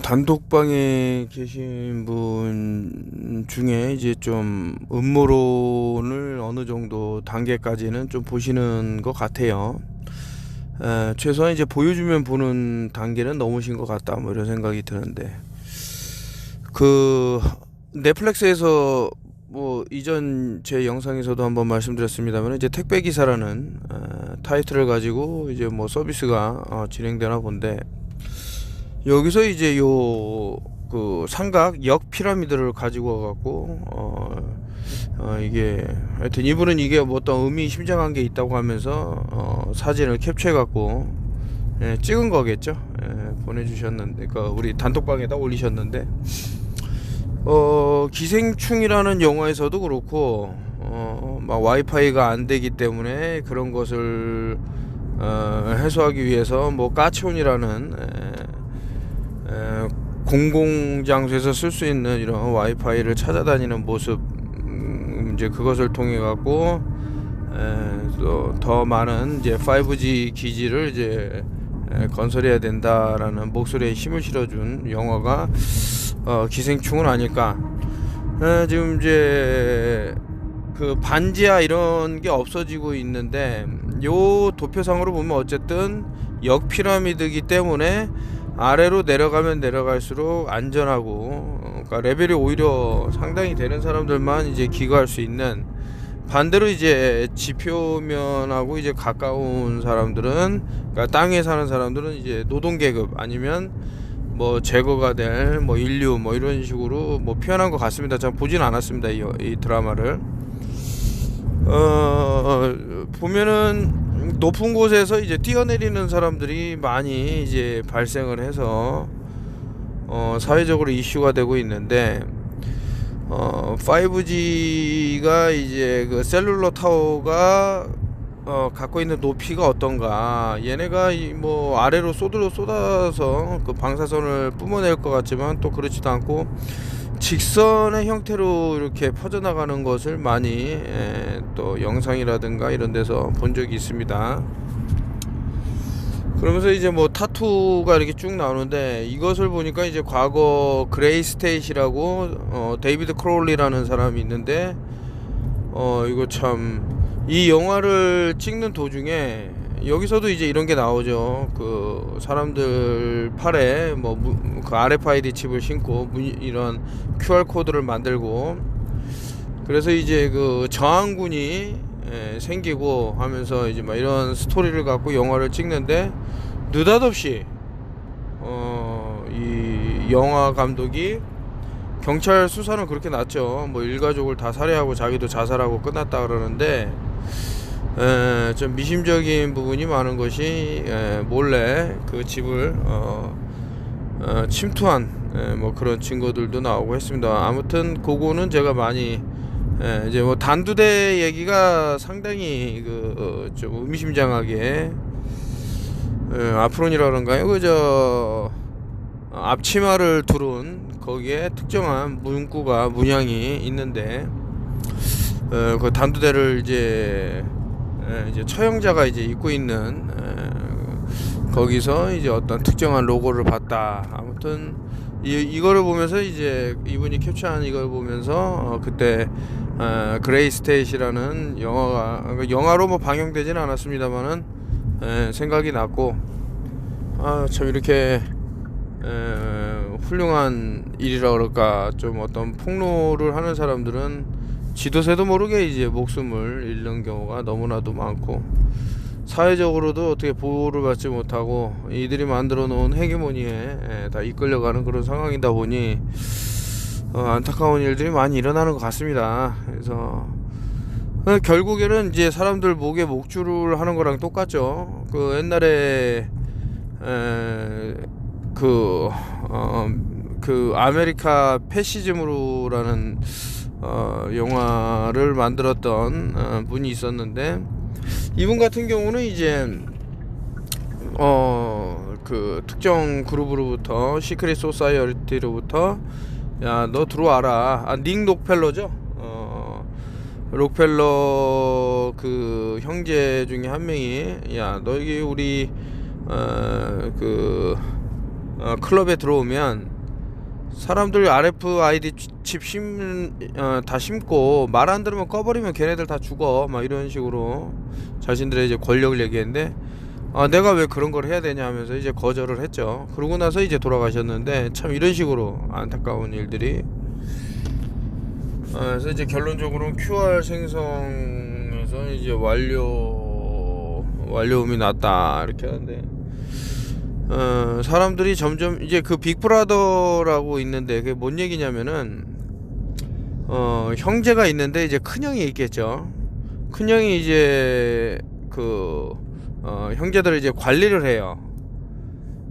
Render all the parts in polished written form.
단독방에 계신 분 중에 이제 좀 음모론을 어느 정도 단계까지는 좀 보시는 것 같아요. 최소한 이제 보여주면 보는 단계는 넘으신 것 같다, 뭐 이런 생각이 드는데, 그 넷플릭스에서 뭐 이전 제 영상에서도 한번 말씀드렸습니다만, 이제 택배 기사라는 타이틀을 가지고 이제 뭐 서비스가 진행되나 본데, 여기서 이제 요 그 삼각 피라미드를 가지고 와갖고 이게 하여튼 이분은 이게 뭐 어떤 의미심장한 게 있다고 하면서 사진을 캡처해갖고 찍은 거겠죠. 보내주셨는데, 그 우리 단톡방에다 올리셨는데, 기생충이라는 영화에서도 그렇고 막 와이파이가 안 되기 때문에 그런 것을 해소하기 위해서 뭐 까치온이라는 공공장소에서 쓸 수 있는 이런 와이파이를 찾아다니는 모습, 이제 그것을 통해 갖고 또 더 많은 이제 5G 기지를 이제 건설해야 된다라는 목소리에 힘을 실어준 영화가 기생충은 아닐까. 지금 이제 그 반지하 이런 게 없어지고 있는데, 요 도표상으로 보면 어쨌든 역피라미드이기 때문에 아래로 내려가면 내려갈수록 안전하고, 그러니까 레벨이 오히려 상당히 되는 사람들만 이제 기거할 수 있는, 반대로 이제 지표면하고 이제 가까운 사람들은, 그러니까 땅 위에 사는 사람들은 이제 노동계급 아니면 뭐 제거가 될 뭐 인류 뭐 이런 식으로 뭐 표현한 것 같습니다. 전 보진 않았습니다, 이 드라마를. 보면은 높은 곳에서 이제 뛰어내리는 사람들이 많이 이제 발생을 해서 사회적으로 이슈가 되고 있는데, 5G가 이제 그 셀룰러 타워가 갖고 있는 높이가 어떤가. 얘네가 뭐 아래로 쏟아서 그 방사선을 뿜어낼 것 같지만 또 그렇지도 않고 직선의 형태로 이렇게 퍼져나가는 것을 많이 또 영상이라든가 이런 데서 본 적이 있습니다. 그러면서 이제 뭐 타투가 이렇게 쭉 나오는데, 이것을 보니까 이제 과거 그레이 스테이시라고 데이비드 크로울리라는 사람이 있는데, 이거 참 이 영화를 찍는 도중에 여기서도 이제 이런 게 나오죠. 그 사람들 팔에 뭐 그 RFID 칩을 신고 이런 QR 코드를 만들고, 그래서 이제 그 저항군이 생기고 하면서 이제 막 이런 스토리를 갖고 영화를 찍는데, 느닷없이 이 영화 감독이 경찰 수사는 그렇게 났죠. 뭐 일가족을 다 살해하고 자기도 자살하고 끝났다 그러는데, 좀 미심적인 부분이 많은 것이, 몰래 그 집을 침투한 뭐 그런 증거들도 나오고 했습니다. 아무튼 그거는 제가 많이 이제 뭐 단두대 얘기가 상당히 좀 의미심장하게, 아프론이라던가요, 그저 앞치마를 두른 거기에 특정한 문양이 있는데, 그 단두대를 이제 처형자가 이제 입고 있는, 거기서 이제 어떤 특정한 로고를 봤다. 아무튼 이거를 보면서 이제 이분이 캡처한 이걸 보면서 그때 그레이 스테이시라는 영화로 뭐 방영되지는 않았습니다만은 생각이 났고, 참 이렇게 훌륭한 일이라 그럴까, 좀 어떤 폭로를 하는 사람들은 지도새도 모르게 이제 목숨을 잃는 경우가 너무나도 많고, 사회적으로도 어떻게 보호를 받지 못하고 이들이 만들어 놓은 헤게모니에 다 이끌려가는 그런 상황이다 보니 안타까운 일들이 많이 일어나는 것 같습니다. 그래서 결국에는 이제 사람들 목에 목줄을 하는 거랑 똑같죠. 그 옛날에 그 아메리카 패시즘으로라는 영화를 만들었던 분이 있었는데, 이분 같은 경우는 이제 그 특정 그룹으로부터, 시크릿 소사이어티로부터 야 너 들어와라, 닉 록펠러죠. 록펠러 그 형제 중에 한 명이, 야 너 여기 우리 클럽에 들어오면 사람들 RFID 칩 다 심고 말 안 들으면 꺼버리면 걔네들 다 죽어 막 이런 식으로 자신들의 이제 권력을 얘기했는데, 내가 왜 그런 걸 해야 되냐 하면서 이제 거절을 했죠. 그러고 나서 이제 돌아가셨는데, 참 이런 식으로 안타까운 일들이. 그래서 이제 결론적으로 QR 생성에서 이제 완료음이 났다 이렇게 하는데, 사람들이 점점 이제 그 빅브라더라고 있는데 그게 뭔 얘기냐면은, 형제가 있는데 이제 큰형이 있겠죠. 큰형이 이제 형제들을 이제 관리를 해요.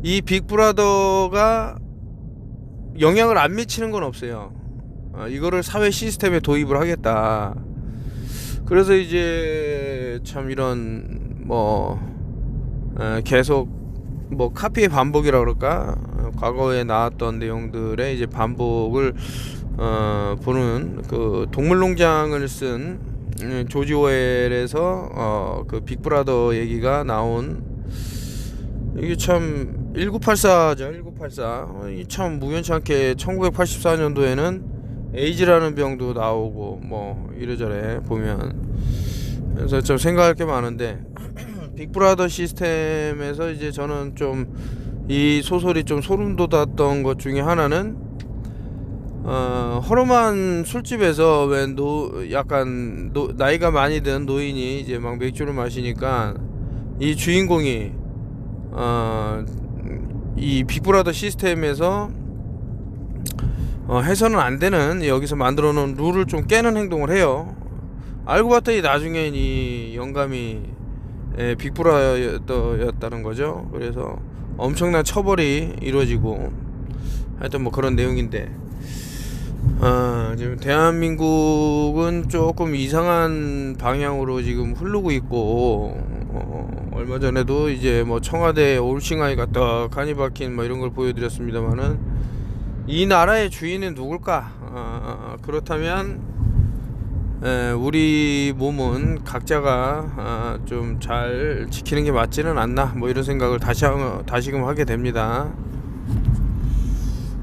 이 빅브라더가 영향을 안 미치는 건 없어요. 이거를 사회 시스템에 도입을 하겠다. 그래서 이제 참 이런 계속 카피의 반복이라 그럴까, 과거에 나왔던 내용들의 이제 반복을 보는 그 동물농장을 쓴 조지 오웰에서 그 빅브라더 얘기가 나온, 이게 참 1984죠. 1984. 참 우연찮게 1984년도에는 에이즈라는 병도 나오고 이래저래 보면, 그래서 좀 생각할 게 많은데, 빅브라더 시스템에서 이제 저는 좀 이 소설이 좀 소름 돋았던 것 중에 하나는, 허름한 술집에서 왜 나이가 많이 든 노인이 이제 막 맥주를 마시니까 이 주인공이 이 빅브라더 시스템에서 해서는 안 되는, 여기서 만들어 놓은 룰을 좀 깨는 행동을 해요. 알고 봤더니 나중엔 이 영감이 빅브라더였다는 거죠. 그래서 엄청난 처벌이 이루어지고, 하여튼 그런 내용인데, 지금 대한민국은 조금 이상한 방향으로 지금 흐르고 있고, 얼마 전에도 이제 청와대 올싱아이가 떡하니 박힌 이런 걸 보여드렸습니다만은, 이 나라의 주인은 누굴까? 그렇다면 우리 몸은 각자가 좀 잘 지키는 게 맞지는 않나, 이런 생각을 다시금 하게 됩니다.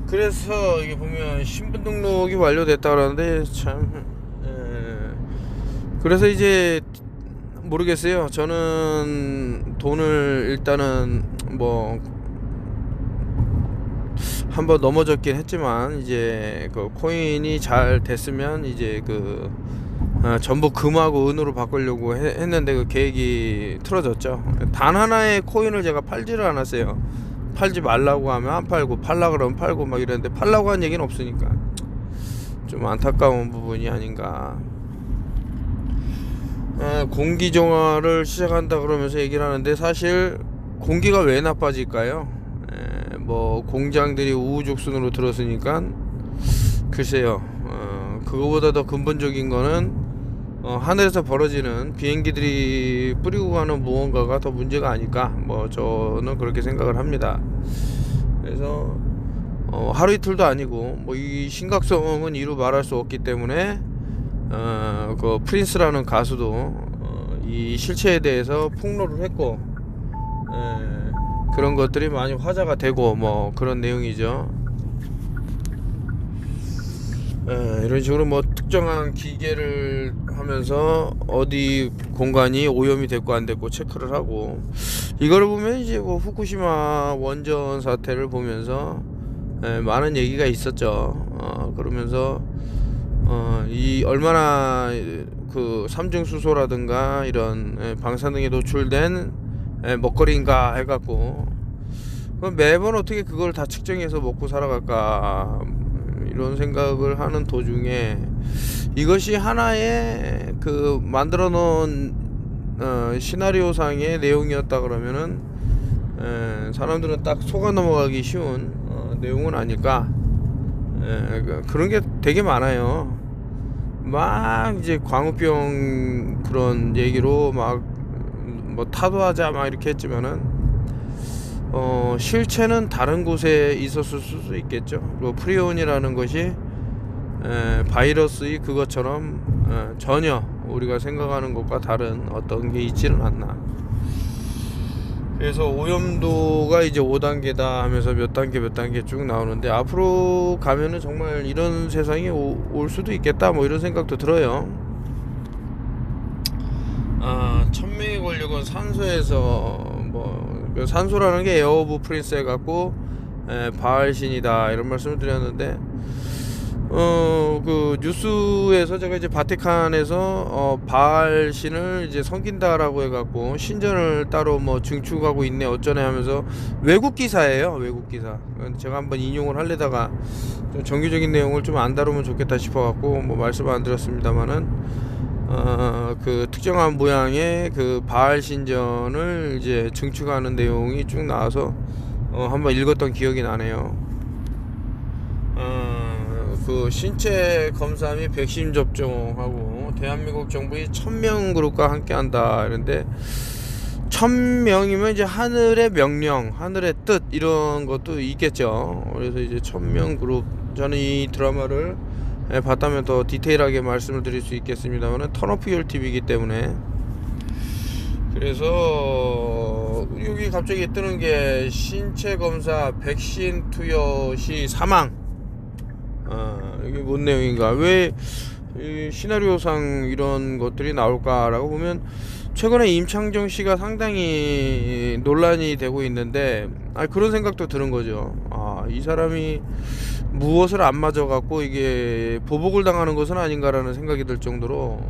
그래서 이게 보면 신분 등록이 완료됐다 그러는데, 참 그래서 이제 모르겠어요. 저는 돈을 일단은 한번 넘어졌긴 했지만, 이제 그 코인이 잘 됐으면 이제 전부 금하고 은으로 바꾸려고 했는데 그 계획이 틀어졌죠. 단 하나의 코인을 제가 팔지를 않았어요. 팔지 말라고 하면 안 팔고, 팔라 그러면 팔고 이랬는데, 팔라고 한 얘기는 없으니까 좀 안타까운 부분이 아닌가. 공기정화를 시작한다 그러면서 얘기를 하는데, 사실 공기가 왜 나빠질까요? 공장들이 우후죽순으로 들었으니까, 글쎄요. 그거보다 더 근본적인 거는 하늘에서 벌어지는 비행기들이 뿌리고 가는 무언가가 더 문제가 아닐까, 저는 그렇게 생각을 합니다. 그래서 하루 이틀도 아니고 이 심각성은 이루 말할 수 없기 때문에, 그 프린스라는 가수도 이 실체에 대해서 폭로를 했고, 그런 것들이 많이 화제가 되고 그런 내용이죠. 이런 식으로 특정한 기계를 하면서 어디 공간이 오염이 됐고 안 됐고 체크를 하고, 이거를 보면 이제 후쿠시마 원전 사태를 보면서 많은 얘기가 있었죠. 그러면서 이 얼마나 그 삼중수소라든가 이런 방사능에 노출된 먹거리인가 해갖고, 매번 어떻게 그걸 다 측정해서 먹고 살아갈까, 이런 생각을 하는 도중에, 이것이 하나의 그 만들어 놓은 시나리오상의 내용이었다 그러면은 사람들은 딱 속아 넘어가기 쉬운 내용은 아닐까. 그런 게 되게 많아요. 이제 광우병 그런 얘기로 타도하자 이렇게 했지만은, 실체는 다른 곳에 있었을 수도 있겠죠. 프리온이라는 것이 바이러스의 그것처럼 전혀 우리가 생각하는 것과 다른 어떤 게 있지는 않나. 그래서 오염도가 이제 5단계다 하면서 몇 단계 쭉 나오는데, 앞으로 가면은 정말 이런 세상이 올 수도 있겠다 뭐 이런 생각도 들어요. 1000명의 권력은 산소에서 그 산소라는 게 에어 오브 프린스 해갖고 바알신이다 이런 말씀을 드렸는데, 그 뉴스에서 제가 이제 바티칸에서 바알신을 이제 섬긴다라고 해갖고 신전을 따로 뭐 증축하고 있네 어쩌네 하면서, 외국 기사예요, 외국 기사. 제가 한번 인용을 하려다가 좀 정규적인 내용을 좀 안 다루면 좋겠다 싶어갖고 뭐 말씀 안 드렸습니다만은, 그 특정한 모양의 그 바알 신전을 이제 증축하는 내용이 쭉 나와서 한번 읽었던 기억이 나네요. 그 신체 검사 및 백신 접종하고 대한민국 정부의 1000명 그룹과 함께한다 이런데, 1000명이면 이제 하늘의 명령, 하늘의 뜻 이런 것도 있겠죠. 그래서 이제 1000명 그룹, 저는 이 드라마를 봤다면 더 디테일하게 말씀을 드릴 수 있겠습니다만, 턴오프 TV이기 때문에. 그래서 여기 갑자기 뜨는 게 신체 검사 백신 투여 시 사망. 이게 뭔 내용인가? 왜 이 시나리오상 이런 것들이 나올까라고 보면, 최근에 임창정 씨가 상당히 논란이 되고 있는데, 그런 생각도 드는 거죠. 이 사람이 무엇을 안 맞아갖고 이게 보복을 당하는 것은 아닌가라는 생각이 들 정도로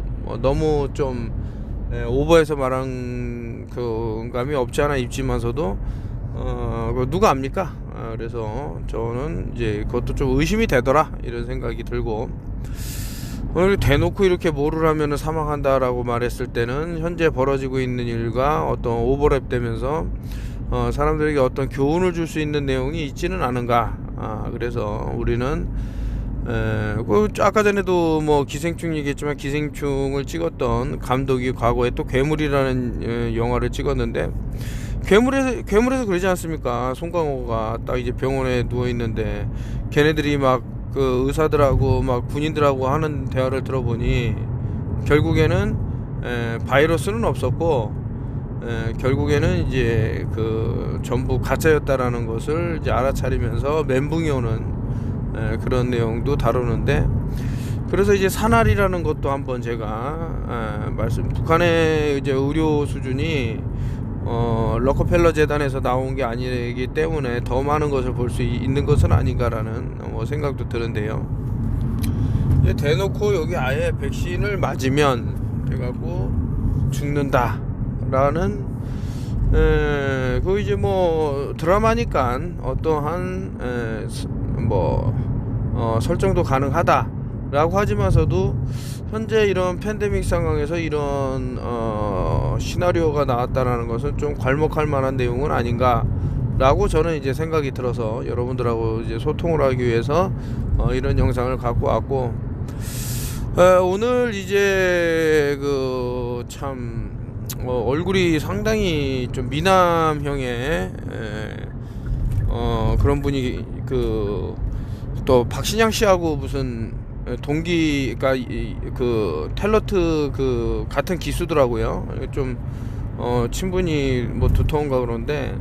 너무 좀 오버해서 말한 그 감이 없지 않아 있지만서도 누가 압니까? 그래서 저는 이제 그것도 좀 의심이 되더라 이런 생각이 들고, 오늘 대놓고 이렇게 뭐를 하면 사망한다라고 말했을 때는 현재 벌어지고 있는 일과 어떤 오버랩 되면서 사람들에게 어떤 교훈을 줄 수 있는 내용이 있지는 않은가. 그래서 우리는 아까 전에도 뭐 기생충 얘기했지만, 기생충을 찍었던 감독이 과거에 또 괴물이라는 영화를 찍었는데, 괴물에서 그러지 않습니까? 송강호가 딱 이제 병원에 누워 있는데 걔네들이 막 그 의사들하고 막 군인들하고 하는 대화를 들어보니, 결국에는 바이러스는 없었고 결국에는 이제 그 전부 가짜였다라는 것을 이제 알아차리면서 멘붕이 오는 그런 내용도 다루는데, 그래서 이제 산알이라는 것도 한번 제가 북한의 이제 의료 수준이 럭커펠러 재단에서 나온 게 아니기 때문에 더 많은 것을 볼 수 있는 것은 아닌가라는 생각도 드는데요. 대놓고 여기 아예 백신을 맞으면 돼갖고 죽는다라는, 그 이제 뭐 드라마니까 어떠한 설정도 가능하다라고 하지만서도, 현재 이런 팬데믹 상황에서 이런 시나리오가 나왔다라는 것은 좀 괄목할 만한 내용은 아닌가라고 저는 이제 생각이 들어서 여러분들하고 이제 소통을 하기 위해서 이런 영상을 갖고 왔고, 오늘 이제 그 참 얼굴이 상당히 좀 미남형의 그런 분이, 그 또 박신양 씨하고 무슨 동기가 그 탤런트 그 같은 기수더라고요. 좀 친분이 뭐 두터운가 그런데,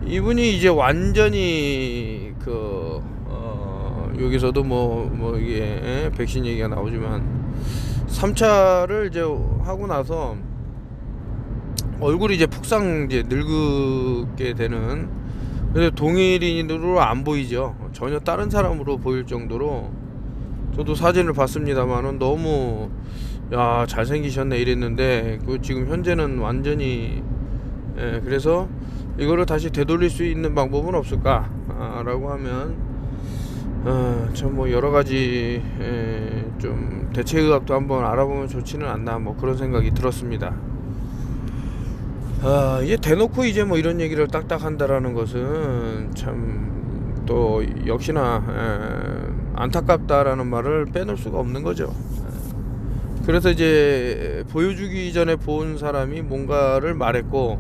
이분이 이제 완전히 그 여기서도 뭐 이게 백신 얘기가 나오지만 3차를 이제 하고 나서 얼굴이 이제 폭삭 이제 늙게 되는, 근데 동일인으로 안 보이죠. 전혀 다른 사람으로 보일 정도로, 저도 사진을 봤습니다만은 너무 잘생기셨네 이랬는데, 그 지금 현재는 완전히 그래서 이거를 다시 되돌릴 수 있는 방법은 없을까 라고 하면, 참 뭐 여러가지 좀 대체의학도 한번 알아보면 좋지는 않나 뭐 그런 생각이 들었습니다. 이게 대놓고 이제 뭐 이런 얘기를 딱딱 한다라는 것은 참 또 역시나 안타깝다라는 말을 빼놓을 수가 없는 거죠. 그래서 이제 보여주기 전에 본 사람이 뭔가를 말했고,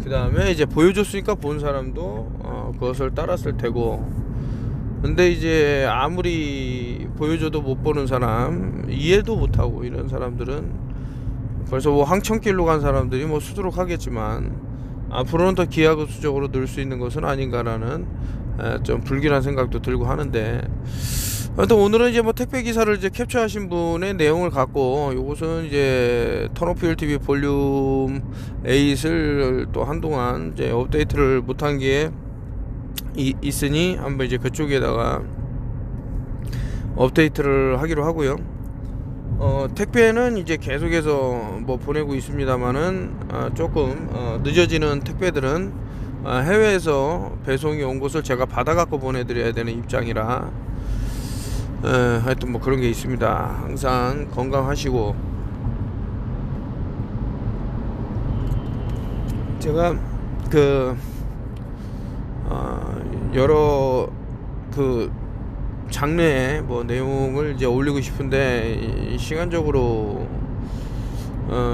그 다음에 이제 보여줬으니까 본 사람도 그것을 따랐을 테고, 근데 이제 아무리 보여줘도 못 보는 사람, 이해도 못하고 이런 사람들은 벌써 뭐 황천길로 간 사람들이 뭐 수두룩 하겠지만, 앞으로는 더 기하급수적으로 늘 수 있는 것은 아닌가라는 좀 불길한 생각도 들고 하는데, 하여튼 오늘은 이제 뭐 택배 기사를 이제 캡처하신 분의 내용을 갖고, 요것은 이제 턴오프힐 TV 볼륨 8을 또 한동안 이제 업데이트를 못한 게 있으니 한번 이제 그쪽에다가 업데이트를 하기로 하고요. 택배는 이제 계속해서 뭐 보내고 있습니다만은 조금 늦어지는 택배들은 해외에서 배송이 온 것을 제가 받아갖고 보내드려야 되는 입장이라 하여튼 뭐 그런 게 있습니다. 항상 건강하시고, 제가 그 여러 그 장르의 뭐 내용을 이제 올리고 싶은데 시간적으로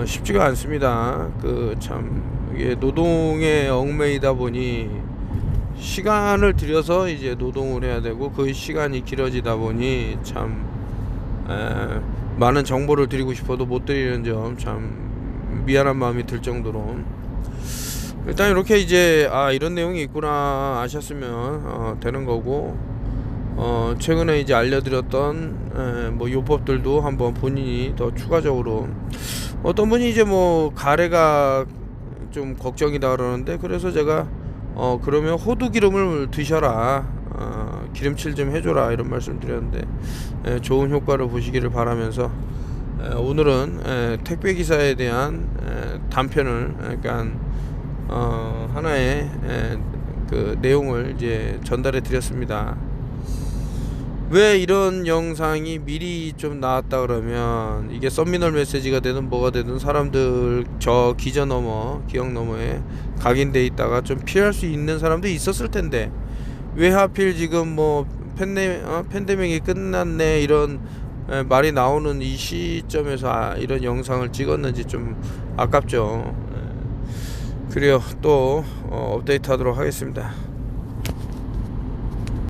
쉽지가 않습니다. 그 참 이게 노동에 얽매이다 보니 시간을 들여서 이제 노동을 해야 되고, 그 시간이 길어지다 보니 참 많은 정보를 드리고 싶어도 못 드리는 점 참 미안한 마음이 들 정도로, 일단 이렇게 이제 이런 내용이 있구나 아셨으면 되는 거고, 최근에 이제 알려드렸던 뭐 요법들도 한번 본인이 더 추가적으로, 어떤 분이 이제 뭐 가래가 좀 걱정이다 그러는데, 그래서 제가 그러면 호두 기름을 드셔라, 기름칠 좀 해줘라 이런 말씀 드렸는데 좋은 효과를 보시기를 바라면서, 오늘은 택배 기사에 대한 단편을, 그러니까 하나의 그 내용을 이제 전달해 드렸습니다. 왜 이런 영상이 미리 좀 나왔다 그러면, 이게 서미널 메시지가 되든 뭐가 되든 사람들 저 기저 너머 기억 너머에 각인돼 있다가 좀 피할 수 있는 사람도 있었을 텐데, 왜 하필 지금 뭐 팬데믹이 끝났네 이런 말이 나오는 이 시점에서 이런 영상을 찍었는지 좀 아깝죠. 그래요. 또 업데이트 하도록 하겠습니다.